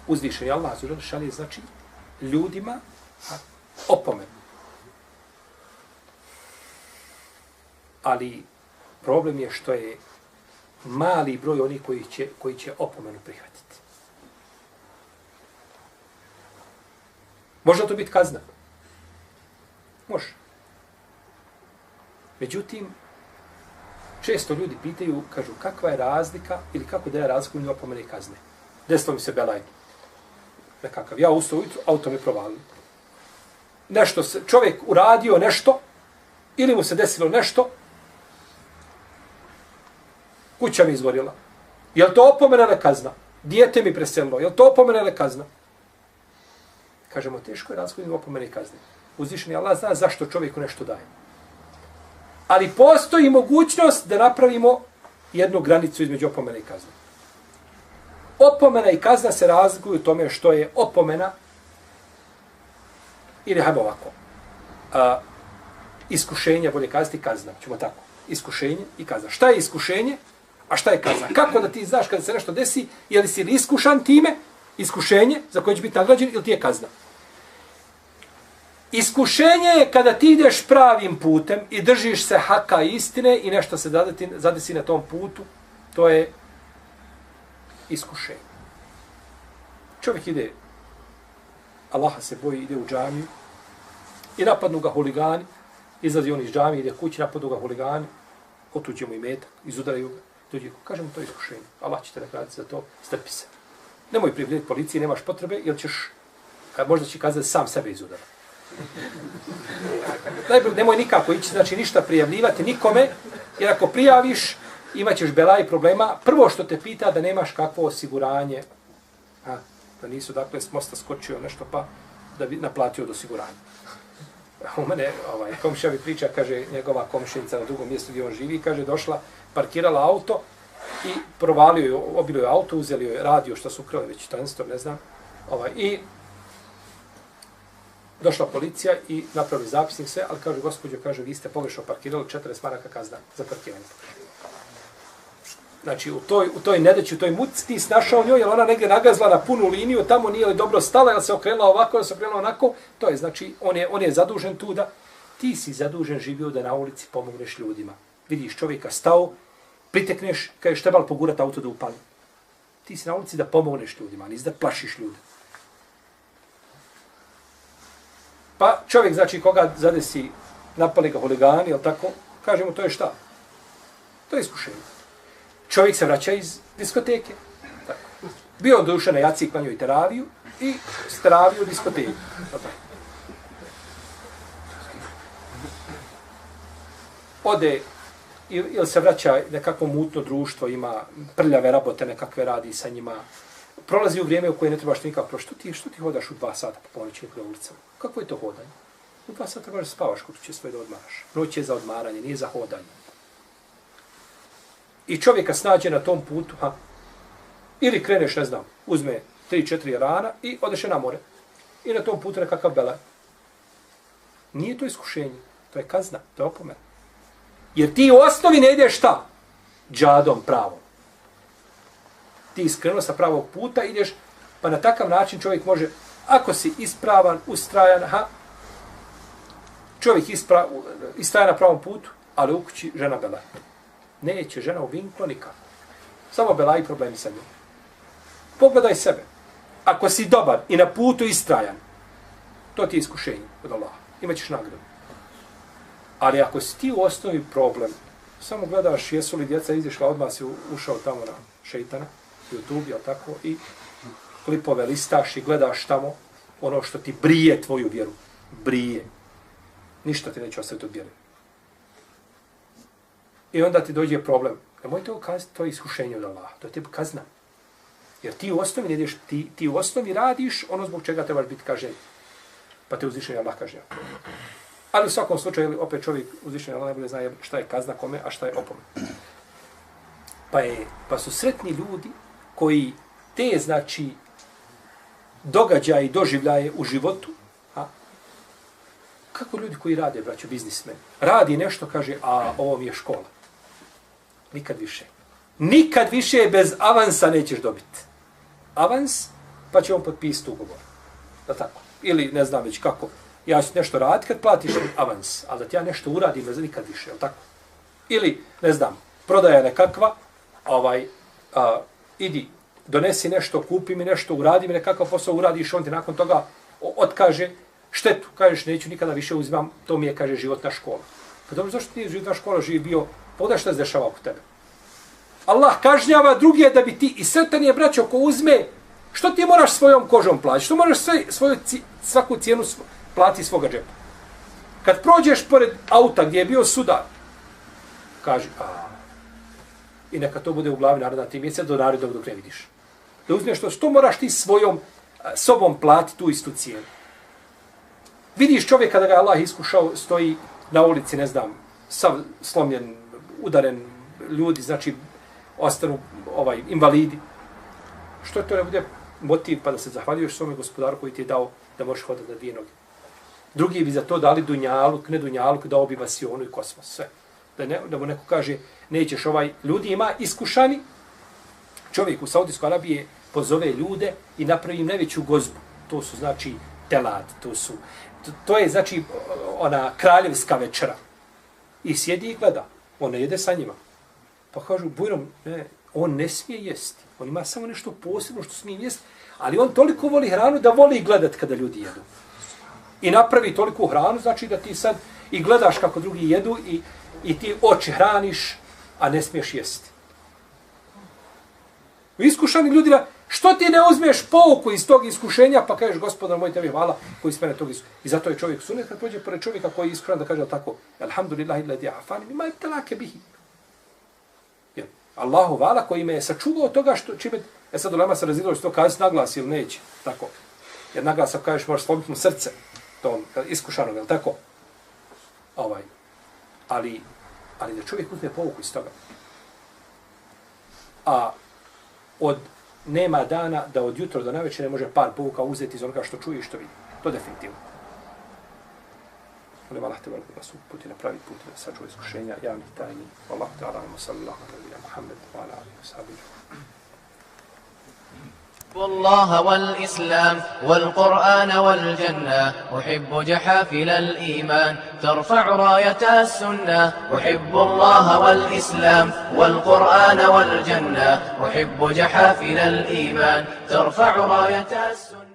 uzvišeni Allah šalje, znači, ljudima opomenu. Ali problem je što je mali broj onih koji će opomenu prihvatiti. Može to biti kazna? Može. Međutim, često ljudi pitaju, kažu, kakva je razlika ili kako da je razlika među opomene i kazne. Desilo mi se belaj. Nekakav. Ja ustao ujutru, auto mi provalio. Nešto se, čovjek uradio nešto, ili mu se desilo nešto, kuća mi izgorila. Je li to opomena ili kazna? Dijete mi preselilo. Je li to opomena ili kazna? Kažemo, teško je razlika među opomene i kazne. Uzvišeni Allah zna zašto čovjeku nešto daje. Ali postoji mogućnost da napravimo jednu granicu između opomene i kazne. Opomena i kazna se razlikuju u tome što je opomena, ili hajmo ovako, iskušenje, bolje kazati kazna, ćemo tako, iskušenje i kazna. Šta je iskušenje, a šta je kazna? Kako da ti znaš kada se nešto desi, je li si iskušan time, iskušenje za koje će biti nagrađen, ili ti je kazna? Iskušenje je kada ti ideš pravim putem i držiš se haka istine i nešto se zadesi na tom putu, to je iskušenje. Čovjek ide, Allaha se boji, ide u džamiju i napadnu ga huligani, izlazi on iz džamije, ide kući, napadnu ga huligani, otuđe mu imetak, izudaraju ga, dođe, kaže mu to je iskušenje. Allah će te nagraditi za to, strpi se. Nemoj priblijediti policiji, nemaš potrebe, jer ćeš, možda će kazati, sam sebe izudara. Nemoj nikako ići, znači ništa prijavljivati nikome, jer ako prijaviš, imat ćeš belaj problema. Prvo što te pita da nemaš kakvo osiguranje, da nisu, dakle, s mosta skočio nešto, pa da bi naplatio od osiguranja. U mene, komšija mi priča, kaže, njegova komšinica na drugom mjestu gdje on živi, kaže, došla, parkirala auto i provalio je, obilo je auto, uzeli je radio, što su ukrali već transistor, ne znam, i došla policija i napravili zapisnik sve, ali kaže, gospođo, kaže, vi ste pogrešno parkirali, 40 maraka kazna za parkiranje. Znači, u toj nedeći, u toj muci ti snašao njoj, jer ona negdje nagazla na punu liniju, tamo nije li dobro stala, jel se okrenula ovako, jel se okrenula onako, to je, znači, on je zadužen tu da, ti si zadužen živio da na ulici pomogneš ljudima. Vidiš čovjeka stao, pritekneš, kažeš, trebalo pogurati auto da upali. Ti si na ulici da pomogneš ljudima, nisi da plašiš ljude. Pa čovjek, znači, koga zadesi, napali ga huligani, jel tako, kažemo, to je šta? To je iskušenje. Čovjek se vraća iz diskoteke. Tako. Bio on duša na jaci, klanjao i teraviju i stravio diskoteku. Ode, ili se vraća nekakvo mutno društvo, ima prljave rabote nekakve radi sa njima. Prolazi u vrijeme u koje ne trebaš nikako proći. Što ti hodaš u 2 sata po ponoći na ulicama? Kako je to hodanje? U 2 sata trebaš spavaš kod će svoje da odmaraš. Noć je za odmaranje, nije za hodanje. I čovjeka snađe na tom putu, ili kreneš, ne znam, uzme 3-4 rana i odeš na more. I na tom putu nekakav belaj. Nije to iskušenje, to je kazna, to je opomena. Jer ti u osnovi ne ideš šta? Džadom pravom. Ti iskrenuo sa pravog puta, ideš, pa na takav način čovjek može, ako si ispravan, ustrajan, čovjek istraja na pravom putu, ali u kući žena belaj. Neće žena u vinklo nikako. Samo belaj problemi sa njom. Pogledaj sebe. Ako si dobar i na putu istrajan, to ti je iskušenje od Allaha. Imaćeš nagradu. Ali ako si ti u osnovi problem, samo gledaš jesu li djeca izišla, odmah si ušao tamo na šeitana, YouTube, jel tako, i klipove listaš i gledaš tamo ono što ti brije tvoju vjeru. Brije. Ništa ti neće ostaviti od vjere. I onda ti dođe problem. Nemoj to kazati, to je iskušenje od Allaha. To je tebi kazna. Jer ti u osnovi ne ideš, ti u osnovi radiš ono zbog čega trebaš biti kažnjen. Pa te uzvišenje Allah kažnjava. Ali u svakom slučaju, opet čovjek uzvišenje Allah najbolje zna šta je kazna kome, a šta je opomena. Pa su sretni ljudi koji te, znači, događaje i doživljaje u životu, kako ljudi koji rade, braćo, biznismeni, radi nešto, kaže, a ovo mi je škola. Nikad više. Nikad više bez avansa nećeš dobiti. Avans pa će on potpisati ugovor. Da tako. Ili ne znam već kako. Ja ću nešto raditi kad platiš avans, ali da ti ja nešto uradim, ne znam nikad više, tako? Ili, ne znam, prodaja nekakva, idi, donesi nešto, kupi mi nešto, uradi mi nekakav posao, uradiš, on ti nakon toga otkaže štetu. Kažeš, neću nikada više uzimam, to mi je, kaže, životna škola. Pa dobro, zašto ti je životna škola živi bio? Pogledaj šta se dešava oko tebe. Allah kažnjava drugi da bi ti, i sretan je, braćo, ko uzme, što ti moraš svojom kožom plaći? Što moraš svaku cijenu plati svoga džepa? Kad prođeš pored auta gdje je bio sudar, kaži, i neka to bude u glavi naredna 3 mjeseca do narednog dok ne vidiš. Da uzmeš što moraš ti svojom sobom plati tu istu cijenu. Vidiš čovjeka da ga Allah iskušao, stoji na ulici, ne znam, sav slomljen, udaren ljudi, znači ostanu invalidi. Što to ne bude motiv pa da se zahvaljuješ svome gospodaru koji ti je dao da možeš hodati na 2 noge. Drugi bi za to dali dunjaluk, ne dunjaluk, dao bi vasionu i kosmos, sve. Da mu neko kaže, nećeš ljudi ima iskušani, čovjek u Saudijskoj Arabiji pozove ljude i napravi im najveću gozbu. To su, znači, telad, to je, znači, ona kraljevska večera. I sjedi i gleda. On ne jede sa njima. Pa kažu, bujrom, ne, on ne smije jesti. On ima samo nešto posebno što smije jesti, ali on toliko voli hranu da voli gledat kada ljudi jedu. I napravi toliko hranu, znači da ti sad i gledaš kako drugi jedu i ti oči hraniš, a ne smiješ jesti. Iskušani ljudi, što ti ne uzmeš pouku iz tog iskušenja, pa kažeš, gospodar moj, tebi hvala koji s mene tog iskušenja. I zato je čovjek sunet kad prođe pored čovjeka koji je iskušan da kaže tako, alhamdulillahi ladhi afani, mima ibtalake bihi. Allahu hvala koji me je sačuvao toga što čime... sad ulema se razidilo što to kazi naglas ili neće. Tako. Jer naglas ako kažeš možeš slomiti mu srce tom iskušanom, je li tako? Ali da čovjek uzme pouku iz toga. A nema dana da od jutra do navečer ne može par pouka uzeti iz onoga što čuje i što vidi. To definitivno. Molim Allah te da nas uputi na pravi put, da sačuva iskušenja javnih tajni. Wallahu ta'ala wa sallallahu ala Muhammed wa ala alihi wa sahbihi. والله والإسلام والقرآن والجنة أحب جحافل الإيمان ترفع راية السنة أحب الله والإسلام والقرآن والجنة أحب جحافل الإيمان ترفع راية السنة.